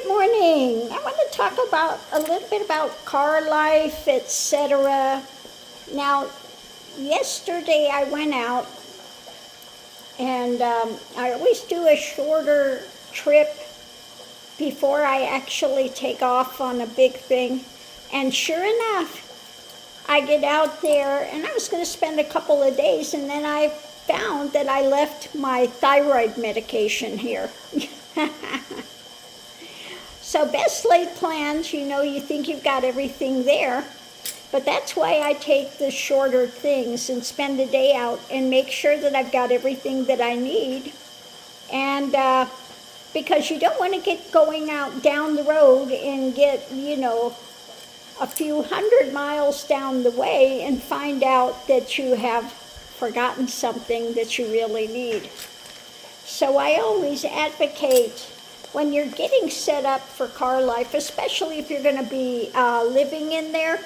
morning. I want to talk about a little bit about car life, etc. Now, yesterday I went out, and I always do a shorter trip before I actually take off on a big thing. And sure enough, I get out there, and I was going to spend a couple of days, and then I found that I left my thyroid medication here. So best laid plans, you think you've got everything there, but that's why I take the shorter things and spend a day out and make sure that I've got everything that I need. And because you don't want to get going out down the road and get, a few 100 miles down the way and find out that you have forgotten something that you really need. So I always advocate, when you're getting set up for car life, especially if you're going to be living in there,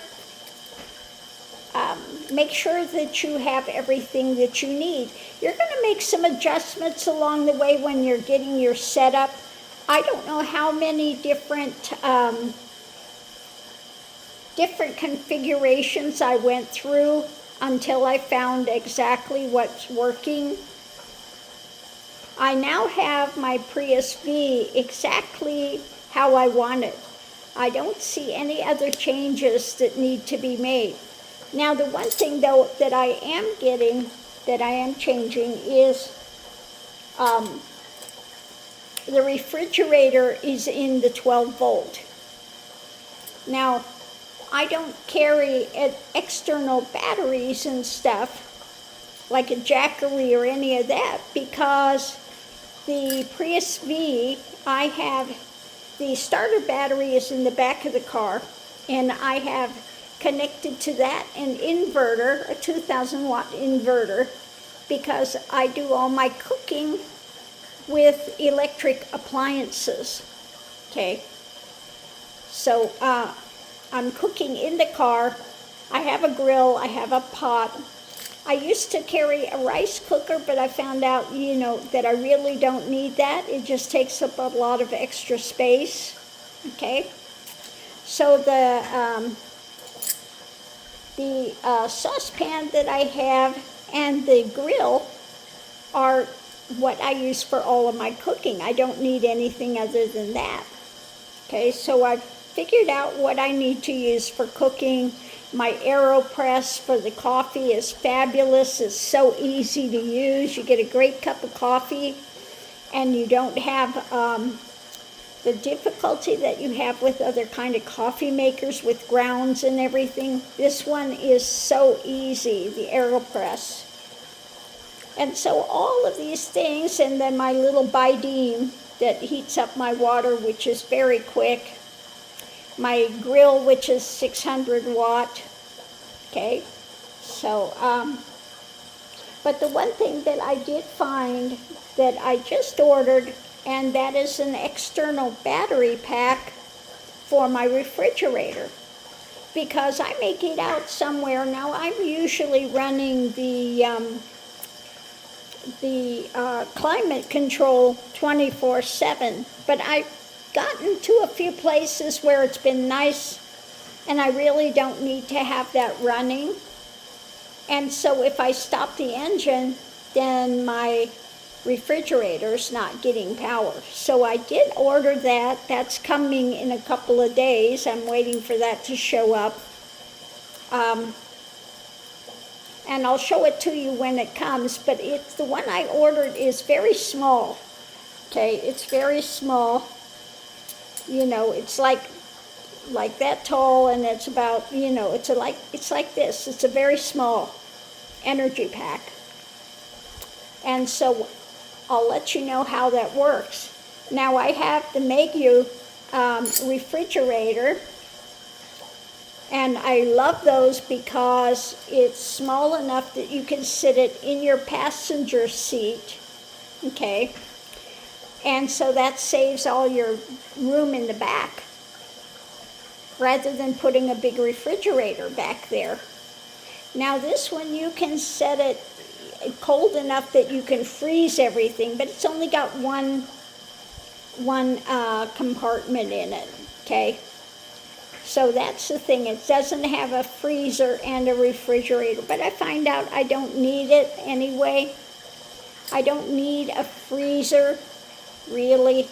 make sure that you have everything that you need. You're going to make some adjustments along the way when you're getting your setup. I don't know how many different configurations I went through until I found exactly what's working. I now have my Prius V exactly how I want it. I don't see any other changes that need to be made. Now, the one thing, though, that I am changing is the refrigerator is in the 12 volt. Now, I don't carry external batteries and stuff like a Jackery or any of that, because the Prius V, I have the starter battery is in the back of the car, and I have connected to that an inverter, a 2,000 watt inverter, because I do all my cooking with electric appliances. Okay, so I'm cooking in the car. I have a grill, I have a pot. I used to carry a rice cooker, but I found out, that I really don't need that. It just takes up a lot of extra space. Okay, so the saucepan that I have and the grill are what I use for all of my cooking. I don't need anything other than that. Okay, so I've figured out what I need to use for cooking. My AeroPress for the coffee is fabulous. It's so easy to use. You get a great cup of coffee, and you don't have the difficulty that you have with other kind of coffee makers with grounds and everything. This one is so easy, the AeroPress. And so all of these things, and then my little Bidene that heats up my water, which is very quick. My grill, which is 600 watt. Okay, so, but the one thing that I did find that I just ordered, and that is an external battery pack for my refrigerator, because I may get out somewhere. Now, I'm usually running the climate control 24/7, but I've gotten to a few places where it's been nice, and I really don't need to have that running. And so if I stop the engine, then my refrigerator's not getting power. So I did order that. That's coming in a couple of days. I'm waiting for that to show up. And I'll show it to you when it comes, but it's the one I ordered is very small. Okay, it's very small. It's like that tall, and it's about, it's like this. It's a very small energy pack. And so I'll let you know how that works. Now, I have the Megu refrigerator, and I love those because it's small enough that you can sit it in your passenger seat. Okay, and so that saves all your room in the back, rather than putting a big refrigerator back there. Now, this one, you can set it cold enough that you can freeze everything, but it's only got one one compartment in it, okay? So that's the thing. It doesn't have a freezer and a refrigerator, but I find out I don't need it anyway. I don't need a freezer, really.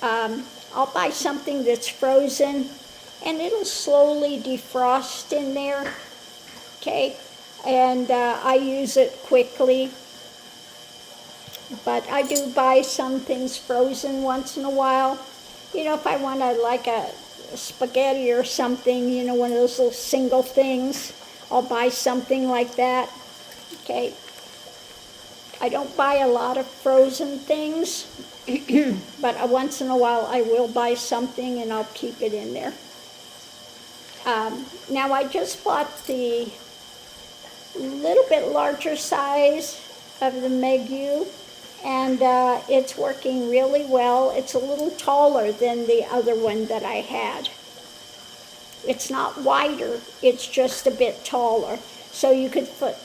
I'll buy something that's frozen, and it'll slowly defrost in there, okay? And I use it quickly. But I do buy some things frozen once in a while. You know, if I want like a spaghetti or something, you know, one of those little single things, I'll buy something like that, okay? I don't buy a lot of frozen things, but once in a while I will buy something and I'll keep it in there. Now I just bought the little bit larger size of the Megu, and it's working really well. It's a little taller than the other one that I had. It's not wider, it's just a bit taller. So you could fit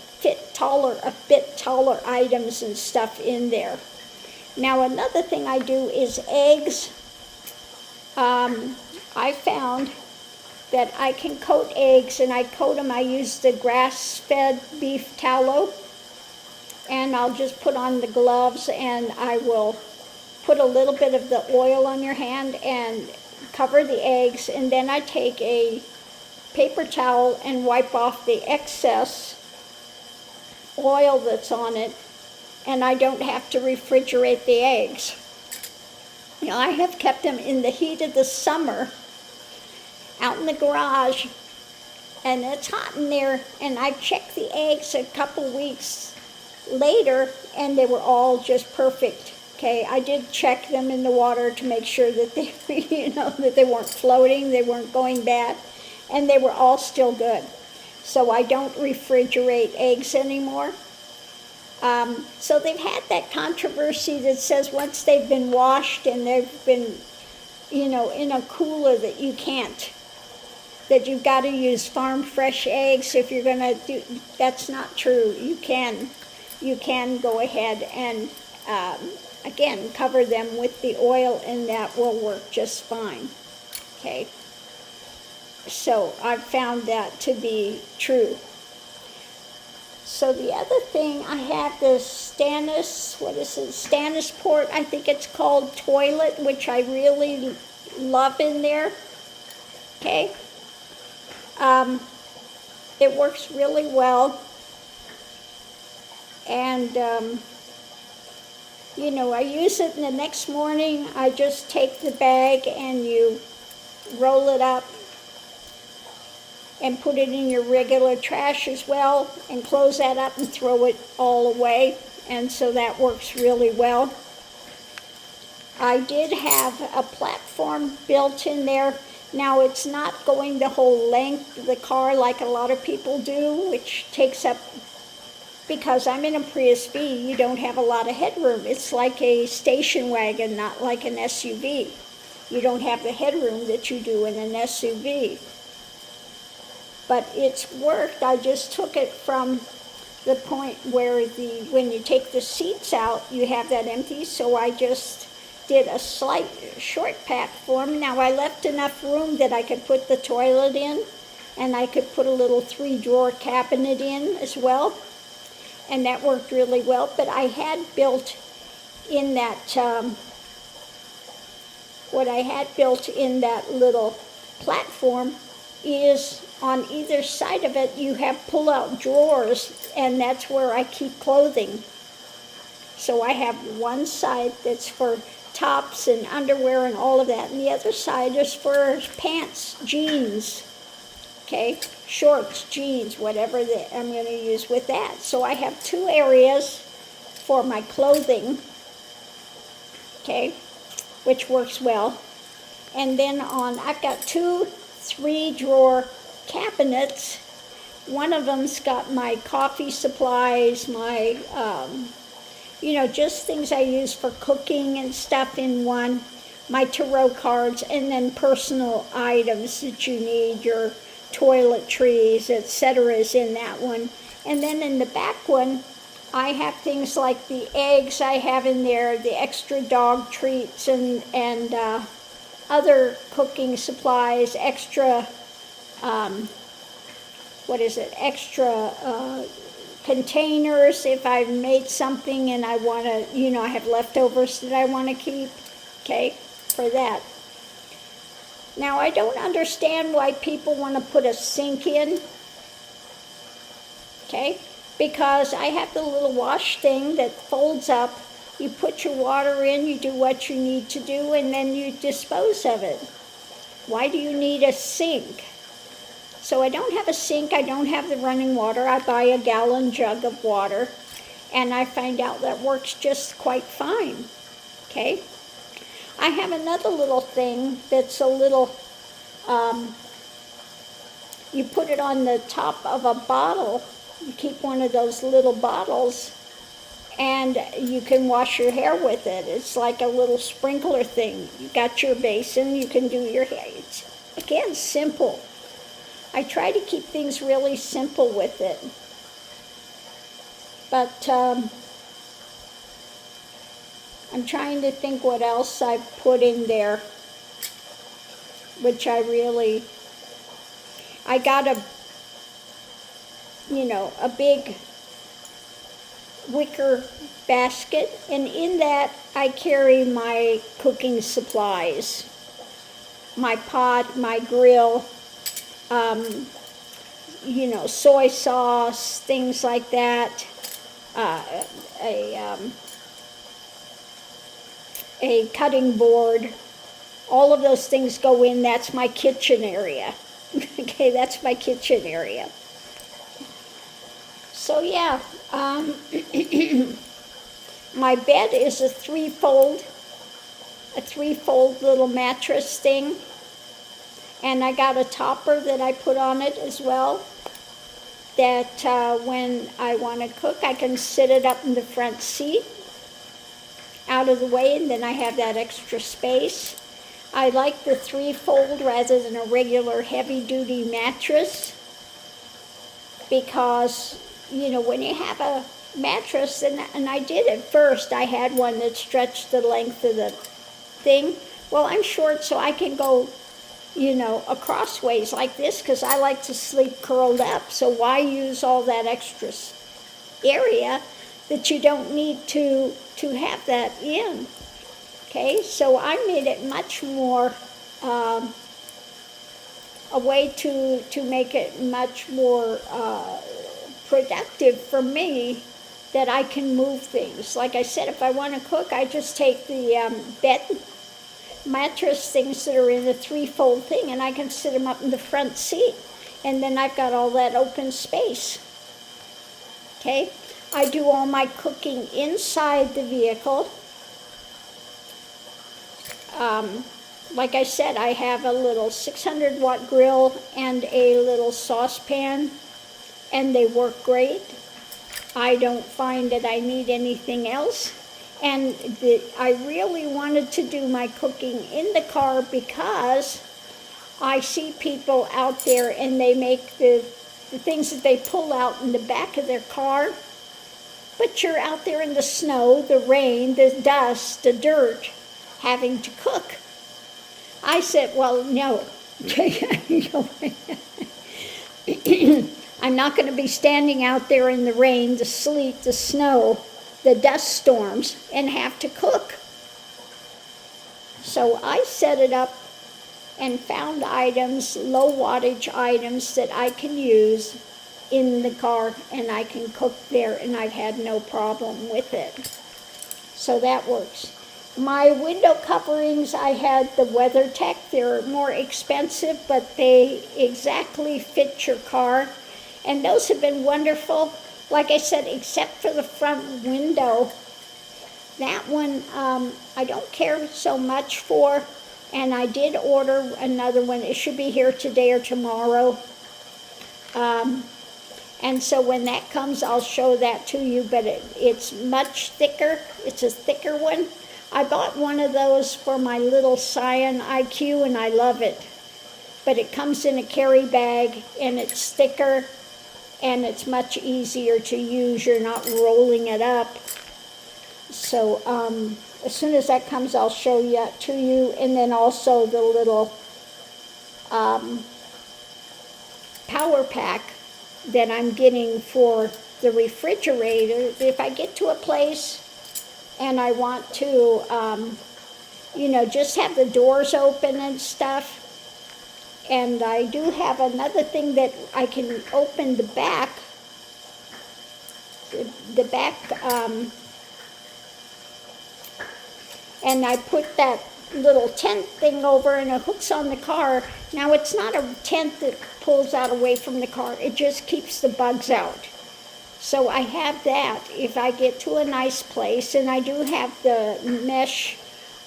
a bit taller items and stuff in there. Now another thing I do is eggs. I found that I can coat eggs, and I coat them. I use the grass-fed beef tallow, and I'll just put on the gloves, and I will put a little bit of the oil on your hand and cover the eggs, and then I take a paper towel and wipe off the excess oil that's on it, and I don't have to refrigerate the eggs. You know, I have kept them in the heat of the summer out in the garage, and it's hot in there, and I checked the eggs a couple weeks later, and they were all just perfect. Okay, I did check them in the water to make sure that they, you know, that they weren't floating, they weren't going bad, and they were all still good. So I don't refrigerate eggs anymore. So they've had that controversy that says once they've been washed and they've been, you know, in a cooler that you can't, that you've got to use farm fresh eggs if you're going to do. That's not true. You can go ahead and again cover them with the oil, and that will work just fine. Okay. So I've found that to be true. So the other thing, I have this Stanisport, I think it's called, toilet, which I really love in there. Okay. It works really well. And, you know, I use it, and the next morning I just take the bag and you roll it up and put it in your regular trash as well, and close that up and throw it all away. And so that works really well. I did have a platform built in there. Now it's not going the whole length of the car like a lot of people do, which takes up, because I'm in a Prius B, you don't have a lot of headroom. It's like a station wagon, not like an SUV. You don't have the headroom that you do in an SUV. But it's worked. I just took it from the point where when you take the seats out, you have that empty, so I just did a slight short platform. Now I left enough room that I could put the toilet in, and I could put a little 3-drawer cabinet in as well, and that worked really well. But I had built in that, what I had built in that little platform is on either side of it you have pull-out drawers, and that's where I keep clothing. So I have one side that's for tops and underwear and all of that, and the other side is for pants, jeans, okay, shorts, jeans, whatever that I'm going to use with that. So I have 2 areas for my clothing, okay, which works well. And then I've got 2 3-drawer cabinets. One of them's got my coffee supplies, my, you know, just things I use for cooking and stuff in one, my tarot cards, and then personal items that you need, your toiletries, etc. is in that one. And then in the back one, I have things like the eggs I have in there, the extra dog treats, and other cooking supplies, extra, extra containers if I've made something and I want to, I have leftovers that I want to keep, okay, for that. Now, I don't understand why people want to put a sink in, okay, because I have the little wash thing that folds up. You put your water in, you do what you need to do, and then you dispose of it. Why do you need a sink? So I don't have a sink, I don't have the running water. I buy a gallon jug of water, and I find out that works just quite fine, okay? I have another little thing that's a little, you put it on the top of a bottle. You keep one of those little bottles, and you can wash your hair with it. It's like a little sprinkler thing. You got your basin, you can do your hair. It's, again, simple. I try to keep things really simple with it. But I'm trying to think what else I've put in there, which I got a big wicker basket, and in that I carry my cooking supplies, my pot, my grill, soy sauce, things like that, a cutting board. All of those things go in. That's my kitchen area. Okay, that's my kitchen area. So yeah, my bed is a three-fold little mattress thing. And I got a topper that I put on it as well, that when I want to cook, I can sit it up in the front seat, out of the way, and then I have that extra space. I like the three-fold rather than a regular heavy-duty mattress, because, when you have a mattress, and I did at first, I had one that stretched the length of the thing. Well, I'm short, so I can go across ways like this, because I like to sleep curled up. So why use all that extra area that you don't need to have that in? Okay, so I made it much more a way to make it much more productive for me, that I can move things. Like I said, if I want to cook, I just take the bed mattress things that are in the three-fold thing, and I can sit them up in the front seat, and then I've got all that open space. Okay, I do all my cooking inside the vehicle. Like I said, I have a little 600-watt grill and a little saucepan, and they work great. I don't find that I need anything else. And I really wanted to do my cooking in the car, because I see people out there and they make the things that they pull out in the back of their car, but you're out there in the snow, the rain, the dust, the dirt, having to cook. I said, well, no. I'm not going to be standing out there in the rain, the sleet, the snow, the dust storms, and have to cook. So I set it up and found items, low wattage items that I can use in the car, and I can cook there, and I've had no problem with it. So that works. My window coverings, I had the WeatherTech. They're more expensive, but they exactly fit your car. And those have been wonderful. Like I said, except for the front window. That one I don't care so much for. And I did order another one. It should be here today or tomorrow. And so when that comes, I'll show that to you. But it's much thicker. It's a thicker one. I bought one of those for my little Scion IQ, and I love it. But it comes in a carry bag, and it's thicker, and it's much easier to use. You're not rolling it up. So as soon as that comes, I'll show you to you, and then also the little power pack that I'm getting for the refrigerator. If I get to a place and I want to, just have the doors open and stuff, and I do have another thing that I can open the back, and I put that little tent thing over and it hooks on the car. Now it's not a tent that pulls out away from the car, it just keeps the bugs out. So I have that if I get to a nice place, and I do have the mesh,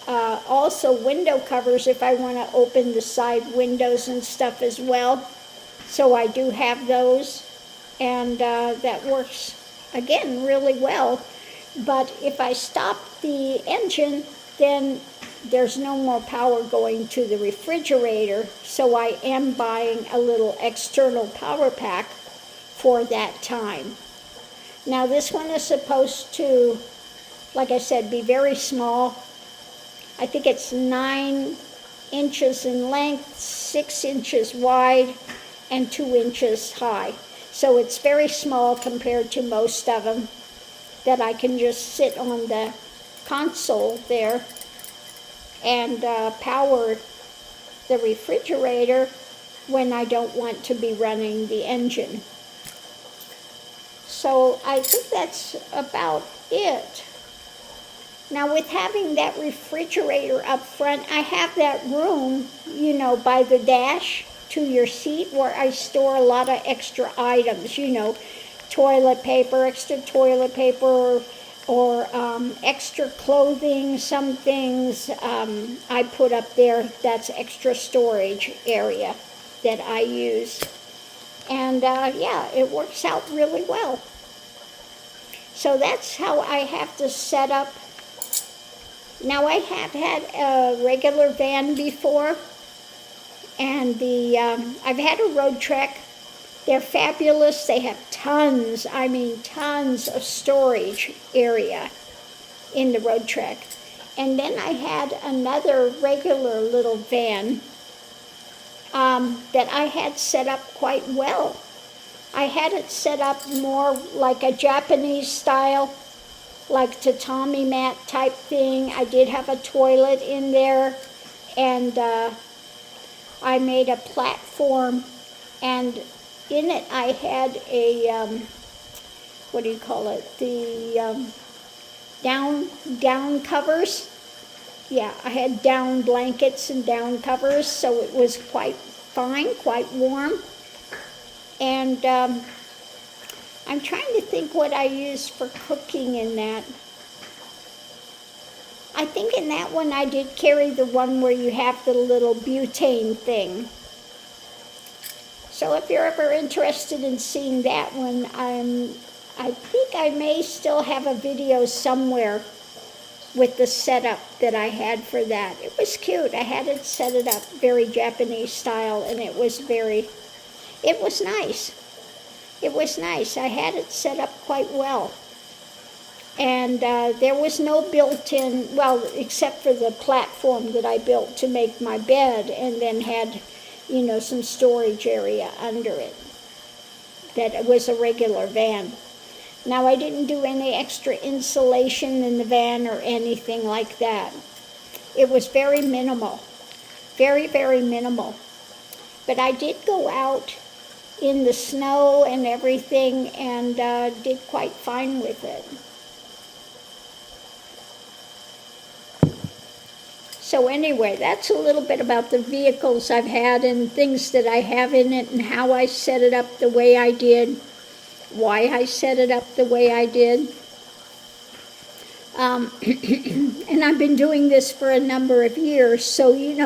also window covers if I want to open the side windows and stuff as well. So I do have those, and that works again really well. But if I stop the engine, then there's no more power going to the refrigerator, so I am buying a little external power pack for that time. Now this one is supposed to, like I said, be very small. I think it's 9 inches in length, 6 inches wide, and 2 inches high. So it's very small compared to most of them, that I can just sit on the console there and power the refrigerator when I don't want to be running the engine. So I think that's about it. Now with having that refrigerator up front, I have that room, by the dash to your seat where I store a lot of extra items, toilet paper, extra toilet paper, or extra clothing. Some things I put up there, that's extra storage area that I use. And it works out really well. So that's how I have to set up. Now I have had a regular van before, and I've had a Road Trek. They're fabulous. They have tons of storage area in the Road Trek. And then I had another regular little van that I had set up quite well. I had it set up more like a Japanese style, like tatami mat type thing. I did have a toilet in there, and I made a platform, and in it I had a, the down covers. Yeah, I had down blankets and down covers, so it was quite fine, quite warm. And I'm trying to think what I used for cooking in that. I think in that one I did carry the one where you have the little butane thing. So if you're ever interested in seeing that one, I think I may still have a video somewhere with the setup that I had for that. It was cute. I had it set it up very Japanese style, and it was nice. It was nice. I had it set up quite well. And there was no built-in, well, except for the platform that I built to make my bed, and then had, some storage area under it. That was a regular van. Now, I didn't do any extra insulation in the van or anything like that. It was very minimal. Very, very minimal. But I did go out in the snow and everything, and did quite fine with it. So anyway, that's a little bit about the vehicles I've had and things that I have in it, and how I set it up the way I did, why I set it up the way I did. And I've been doing this for a number of years, so you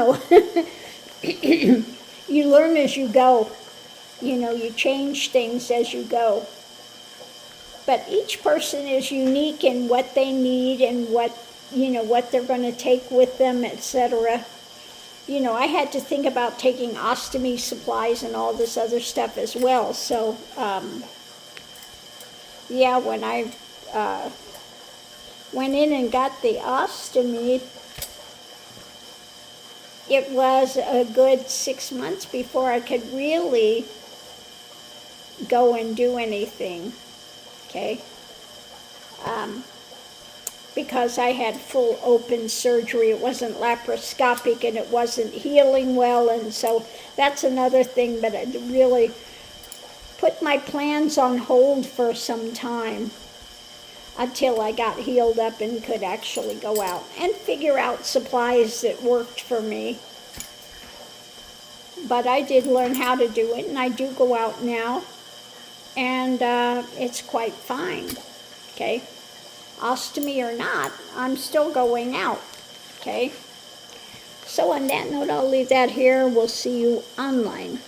learn as you go. You change things as you go. But each person is unique in what they need and what they're going to take with them, etc. I had to think about taking ostomy supplies and all this other stuff as well. So yeah, when I went in and got the ostomy, it was a good 6 months before I could really go and do anything, okay? Because I had full open surgery. It wasn't laparoscopic and it wasn't healing well, and so that's another thing, but it really put my plans on hold for some time until I got healed up and could actually go out and figure out supplies that worked for me. But I did learn how to do it, and I do go out now, and it's quite fine, okay? Ostomy or not, I'm still going out, okay? So on that note, I'll leave that here. We'll see you online.